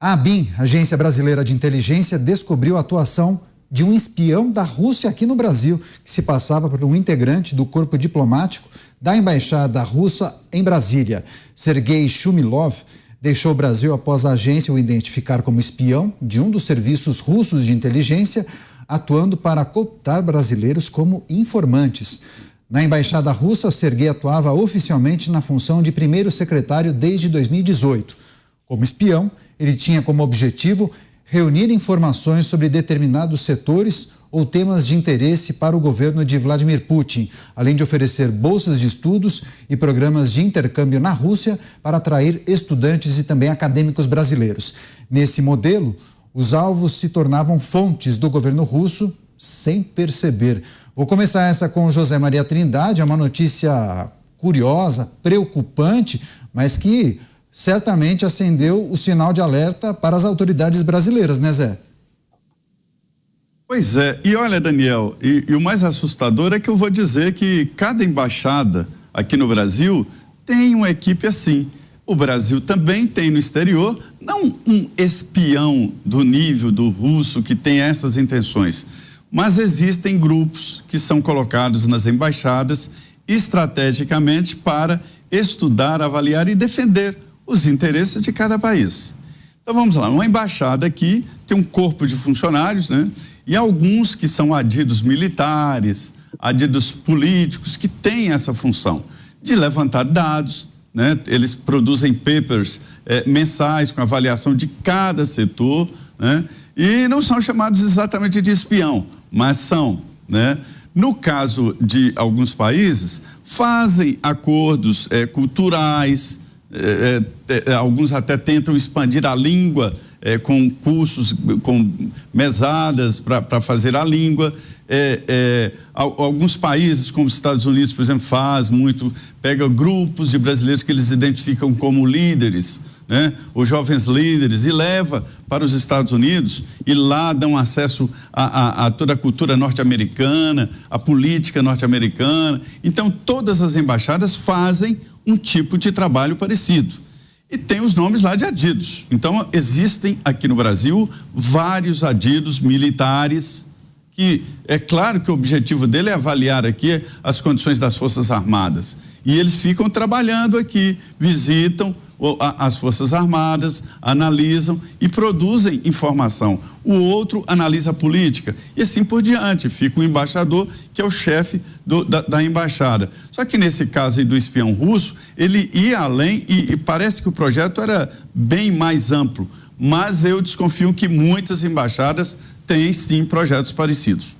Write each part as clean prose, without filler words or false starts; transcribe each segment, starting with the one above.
A ABIN, Agência Brasileira de Inteligência, descobriu a atuação de um espião da Rússia aqui no Brasil, que se passava por um integrante do corpo diplomático da Embaixada Russa em Brasília. Sergei Shumilov deixou o Brasil após a agência o identificar como espião de um dos serviços russos de inteligência, atuando para cooptar brasileiros como informantes. Na Embaixada Russa, Sergei atuava oficialmente na função de primeiro secretário desde 2018. Como espião, ele tinha como objetivo reunir informações sobre determinados setores ou temas de interesse para o governo de Vladimir Putin, além de oferecer bolsas de estudos e programas de intercâmbio na Rússia para atrair estudantes e também acadêmicos brasileiros. Nesse modelo, os alvos se tornavam fontes do governo russo sem perceber. Vou começar essa com José Maria Trindade, é uma notícia curiosa, preocupante, mas que certamente acendeu o sinal de alerta para as autoridades brasileiras, né, Zé? Pois é, e olha, Daniel, e o mais assustador é que eu vou dizer que cada embaixada aqui no Brasil tem uma equipe assim. O Brasil também tem no exterior, não um espião do nível do russo que tem essas intenções, mas existem grupos que são colocados nas embaixadas estrategicamente para estudar, avaliar e defender os interesses de cada país. Então vamos lá, uma embaixada aqui tem um corpo de funcionários, né? E alguns que são adidos militares, adidos políticos, que têm essa função de levantar dados, né? Eles produzem papers mensais com avaliação de cada setor, né? E não são chamados exatamente de espião, mas são, né? No caso de alguns países, fazem acordos culturais, alguns até tentam expandir a língua com cursos, com mesadas para fazer a língua. Alguns países, como os Estados Unidos, por exemplo, faz muito, pega grupos de brasileiros que eles identificam como líderes, né? Os jovens líderes, e leva para os Estados Unidos, e lá dão acesso a toda a cultura norte-americana, a política norte-americana. Então todas as embaixadas fazem um tipo de trabalho parecido. E tem os nomes lá de adidos. Então existem aqui no Brasil vários adidos militares, que é claro que o objetivo dele é avaliar aqui as condições das Forças Armadas. E eles ficam trabalhando aqui, visitam as Forças Armadas, analisam e produzem informação. O outro analisa a política e assim por diante. Fica o embaixador, que é o chefe da embaixada. Só que nesse caso aí do espião russo, ele ia além e parece que o projeto era bem mais amplo. Mas eu desconfio que muitas embaixadas têm sim projetos parecidos.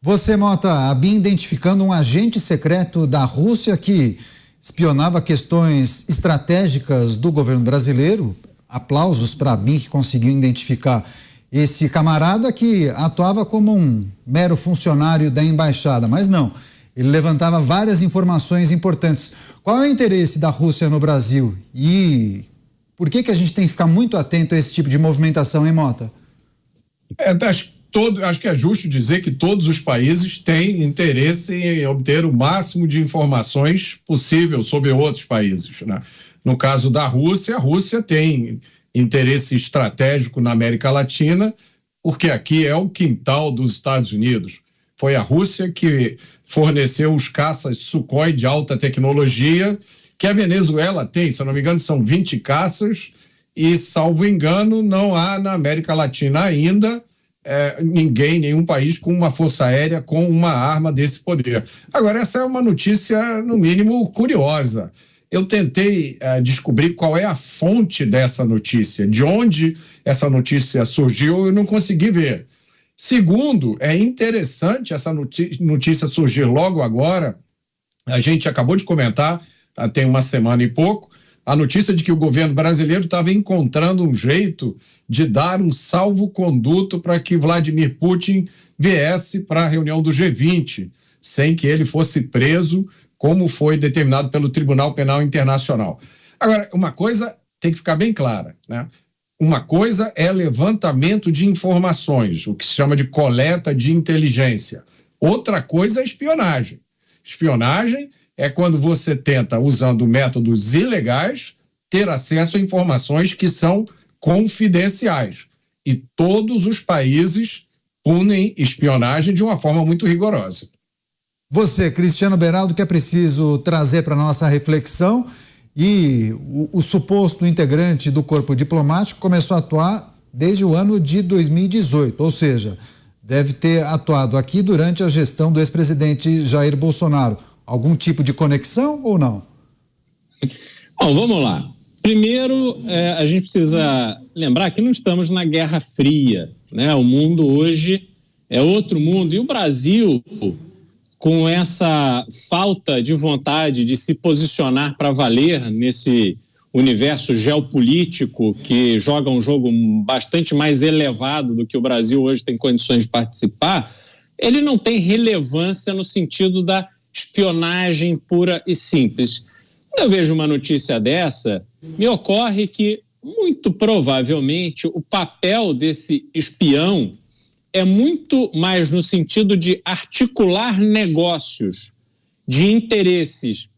Você, Mota, a ABIN identificando um agente secreto da Rússia que espionava questões estratégicas do governo brasileiro. Aplausos para a ABIN, que conseguiu identificar esse camarada que atuava como um mero funcionário da embaixada, mas não, ele levantava várias informações importantes. Qual é o interesse da Rússia no Brasil e por que a gente tem que ficar muito atento a esse tipo de movimentação, hein, Mota? Acho que é justo dizer que todos os países têm interesse em obter o máximo de informações possível sobre outros países, né? No caso da Rússia, a Rússia tem interesse estratégico na América Latina, porque aqui é o quintal dos Estados Unidos. Foi a Rússia que forneceu os caças Sukhoi de alta tecnologia, que a Venezuela tem, se eu não me engano, são 20 caças, e, salvo engano, não há na América Latina ainda nenhum país com uma força aérea com uma arma desse poder. Agora, essa é uma notícia, no mínimo, curiosa. Eu tentei descobrir qual é a fonte dessa notícia, de onde essa notícia surgiu, eu não consegui ver. Segundo, é interessante essa notícia surgir logo agora. A gente acabou de comentar, tem uma semana e pouco, a notícia de que o governo brasileiro estava encontrando um jeito de dar um salvo-conduto para que Vladimir Putin viesse para a reunião do G20, sem que ele fosse preso, como foi determinado pelo Tribunal Penal Internacional. Agora, uma coisa tem que ficar bem clara, né? Uma coisa é levantamento de informações, o que se chama de coleta de inteligência. Outra coisa é espionagem. Espionagem é quando você tenta, usando métodos ilegais, ter acesso a informações que são confidenciais. E todos os países punem espionagem de uma forma muito rigorosa. Você, Cristiano Beraldo, que é preciso trazer para a nossa reflexão, e o suposto integrante do corpo diplomático começou a atuar desde o ano de 2018, ou seja, deve ter atuado aqui durante a gestão do ex-presidente Jair Bolsonaro. Algum tipo de conexão ou não? Bom, vamos lá. Primeiro, a gente precisa lembrar que não estamos na Guerra Fria, né? O mundo hoje é outro mundo, e o Brasil, com essa falta de vontade de se posicionar para valer nesse universo geopolítico que joga um jogo bastante mais elevado do que o Brasil hoje tem condições de participar, ele não tem relevância no sentido da espionagem pura e simples. Quando eu vejo uma notícia dessa, me ocorre que, muito provavelmente, o papel desse espião é muito mais no sentido de articular negócios, de interesses,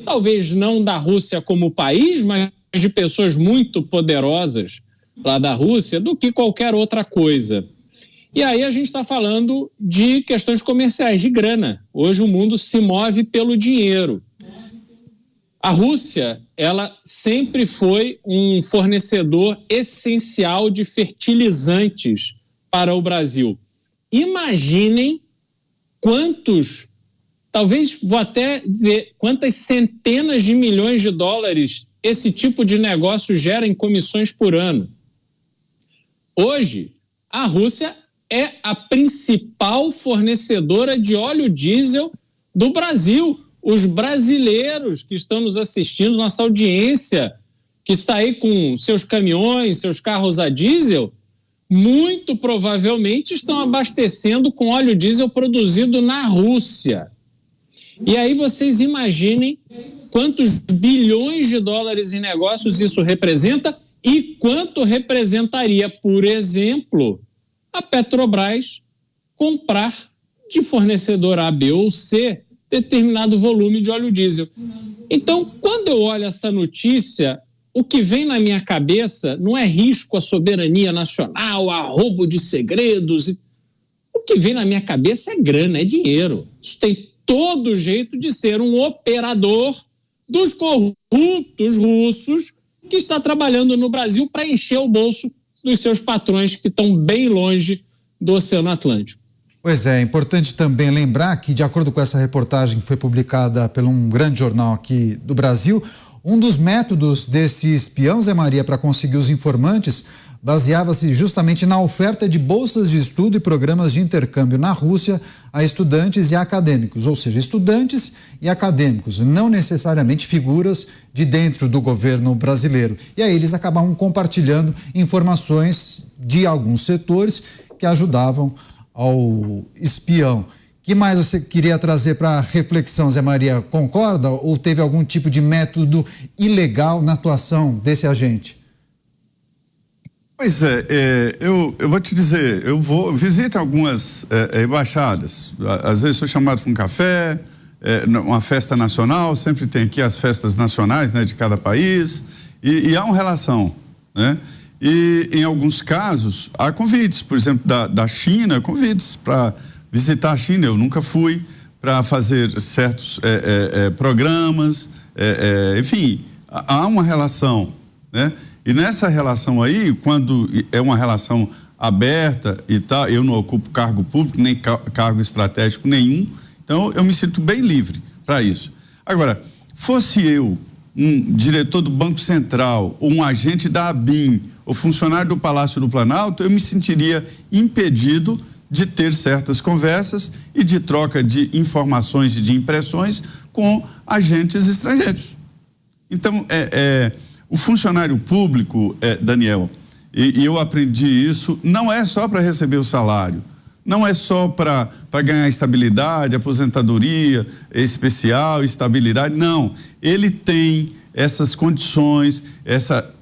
talvez não da Rússia como país, mas de pessoas muito poderosas lá da Rússia, do que qualquer outra coisa. E aí a gente está falando de questões comerciais, de grana. Hoje o mundo se move pelo dinheiro. A Rússia, ela sempre foi um fornecedor essencial de fertilizantes para o Brasil. Imaginem quantos, talvez vou até dizer, quantas centenas de milhões de dólares esse tipo de negócio gera em comissões por ano. Hoje, a Rússia é a principal fornecedora de óleo diesel do Brasil. Os brasileiros que estão nos assistindo, nossa audiência, que está aí com seus caminhões, seus carros a diesel, muito provavelmente estão abastecendo com óleo diesel produzido na Rússia. E aí vocês imaginem quantos bilhões de dólares em negócios isso representa e quanto representaria, por exemplo, a Petrobras comprar de fornecedor A, B ou C determinado volume de óleo diesel. Então, quando eu olho essa notícia, o que vem na minha cabeça não é risco à soberania nacional, a roubo de segredos. O que vem na minha cabeça é grana, é dinheiro. Isso tem todo jeito de ser um operador dos corruptos russos que está trabalhando no Brasil para encher o bolso dos seus patrões que estão bem longe do Oceano Atlântico. Pois é importante também lembrar que, de acordo com essa reportagem que foi publicada por um grande jornal aqui do Brasil, um dos métodos desse espião, Zé Maria, para conseguir os informantes, baseava-se justamente na oferta de bolsas de estudo e programas de intercâmbio na Rússia a estudantes e acadêmicos, ou seja, estudantes e acadêmicos, não necessariamente figuras de dentro do governo brasileiro. E aí eles acabavam compartilhando informações de alguns setores que ajudavam ao espião. Que mais você queria trazer para reflexão, Zé Maria? Concorda ou teve algum tipo de método ilegal na atuação desse agente? Pois eu vou te dizer, visito algumas embaixadas, às vezes sou chamado para um café, uma festa nacional, sempre tem aqui as festas nacionais, né, de cada país, e há uma relação, né? E em alguns casos há convites, por exemplo, da China, convites para visitar a China. Eu nunca fui, para fazer certos programas, enfim, há uma relação, né? E nessa relação aí, quando é uma relação aberta e tal, eu não ocupo cargo público, nem cargo estratégico nenhum, então eu me sinto bem livre para isso. Agora, fosse eu um diretor do Banco Central, ou um agente da ABIN, ou funcionário do Palácio do Planalto, eu me sentiria impedido de ter certas conversas e de troca de informações e de impressões com agentes estrangeiros. Então, o funcionário público, Daniel, e eu aprendi isso, não é só para receber o salário, não é só para ganhar estabilidade, aposentadoria especial, estabilidade, não. Ele tem essas condições, essa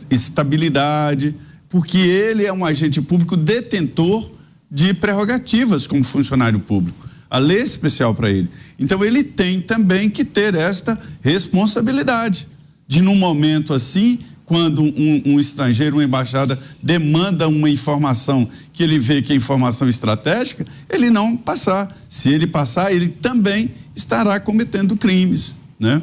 estabilidade, porque ele é um agente público detentor de prerrogativas como funcionário público. A lei é especial para ele. Então, ele tem também que ter esta responsabilidade de, num momento assim, quando um estrangeiro, uma embaixada, demanda uma informação que ele vê que é informação estratégica, ele não passar. Se ele passar, ele também estará cometendo crimes, né?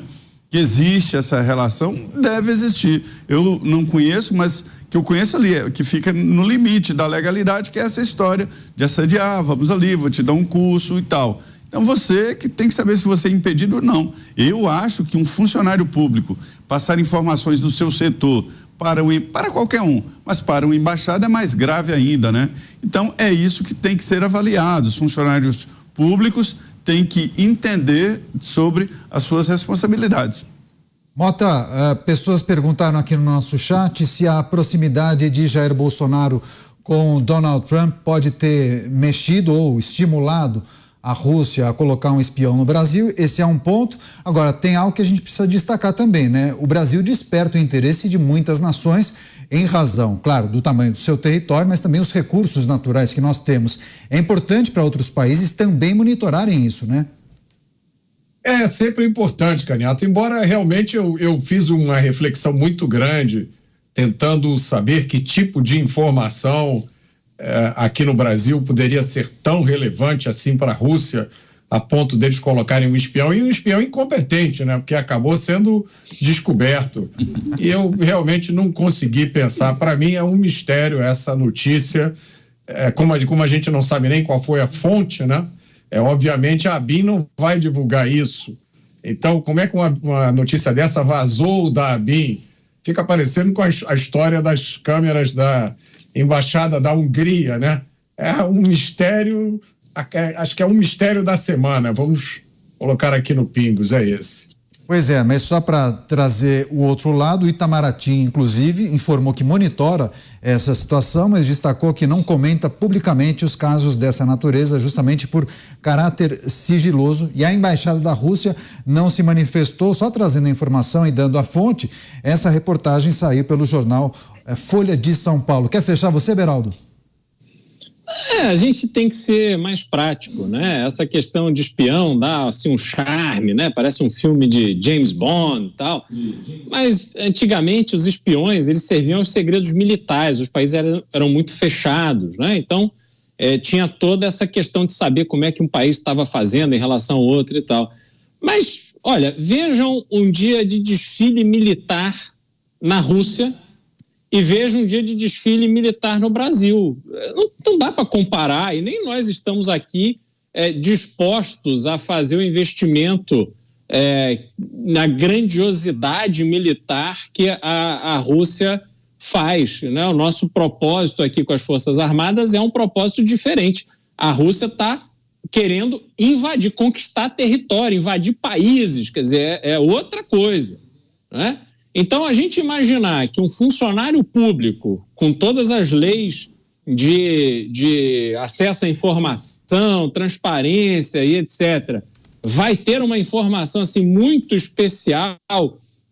Que existe essa relação, deve existir. Eu não conheço, mas que eu conheço ali, que fica no limite da legalidade, que é essa história de assediar, vamos ali, vou te dar um curso e tal. Então você que tem que saber se você é impedido ou não. Eu acho que um funcionário público passar informações do seu setor para qualquer um, mas para uma embaixada é mais grave ainda, né? Então é isso que tem que ser avaliado. Os funcionários públicos têm que entender sobre as suas responsabilidades. Mota, pessoas perguntaram aqui no nosso chat se a proximidade de Jair Bolsonaro com Donald Trump pode ter mexido ou estimulado a Rússia a colocar um espião no Brasil. Esse é um ponto. Agora, tem algo que a gente precisa destacar também, né? O Brasil desperta o interesse de muitas nações em razão, claro, do tamanho do seu território, mas também os recursos naturais que nós temos. É importante para outros países também monitorarem isso, né? É sempre importante, Canhato, embora realmente eu fiz uma reflexão muito grande tentando saber que tipo de informação aqui no Brasil poderia ser tão relevante assim para a Rússia, a ponto deles colocarem um espião, e um espião incompetente, né? Porque acabou sendo descoberto. E eu realmente não consegui pensar. Para mim é um mistério essa notícia, como a gente não sabe nem qual foi a fonte, né? Obviamente a ABIN não vai divulgar isso. Então, como é que uma notícia dessa vazou da ABIN? Fica parecendo com a história das câmeras da Embaixada da Hungria, né? É um mistério, acho que é um mistério da semana. Vamos colocar aqui no Pingos, é esse. Pois é, mas só para trazer o outro lado, o Itamaraty, inclusive, informou que monitora essa situação, mas destacou que não comenta publicamente os casos dessa natureza, justamente por caráter sigiloso. E a Embaixada da Rússia não se manifestou, só trazendo a informação e dando a fonte. Essa reportagem saiu pelo jornal Folha de São Paulo. Quer fechar você, Beraldo? A gente tem que ser mais prático, né? Essa questão de espião dá assim um charme, né? Parece um filme de James Bond e tal. Mas antigamente os espiões, eles serviam aos segredos militares, os países eram muito fechados, né? Então tinha toda essa questão de saber como é que um país estava fazendo em relação ao outro e tal. Mas, olha, vejam um dia de desfile militar na Rússia e veja um dia de desfile militar no Brasil. Não dá para comparar, e nem nós estamos aqui dispostos a fazer o investimento na grandiosidade militar que a Rússia faz, né? O nosso propósito aqui com as Forças Armadas é um propósito diferente. A Rússia está querendo invadir, conquistar território, invadir países, quer dizer, é outra coisa, né? Então, a gente imaginar que um funcionário público, com todas as leis de acesso à informação, transparência e etc., vai ter uma informação assim, muito especial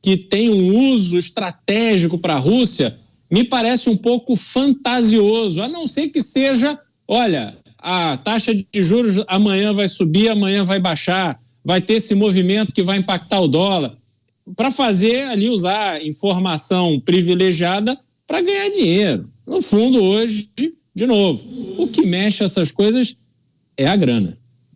que tem um uso estratégico para a Rússia, me parece um pouco fantasioso, a não ser que seja, olha, a taxa de juros amanhã vai subir, amanhã vai baixar, vai ter esse movimento que vai impactar o dólar, para fazer ali, usar informação privilegiada para ganhar dinheiro. No fundo, hoje, de novo, o que mexe essas coisas é a grana.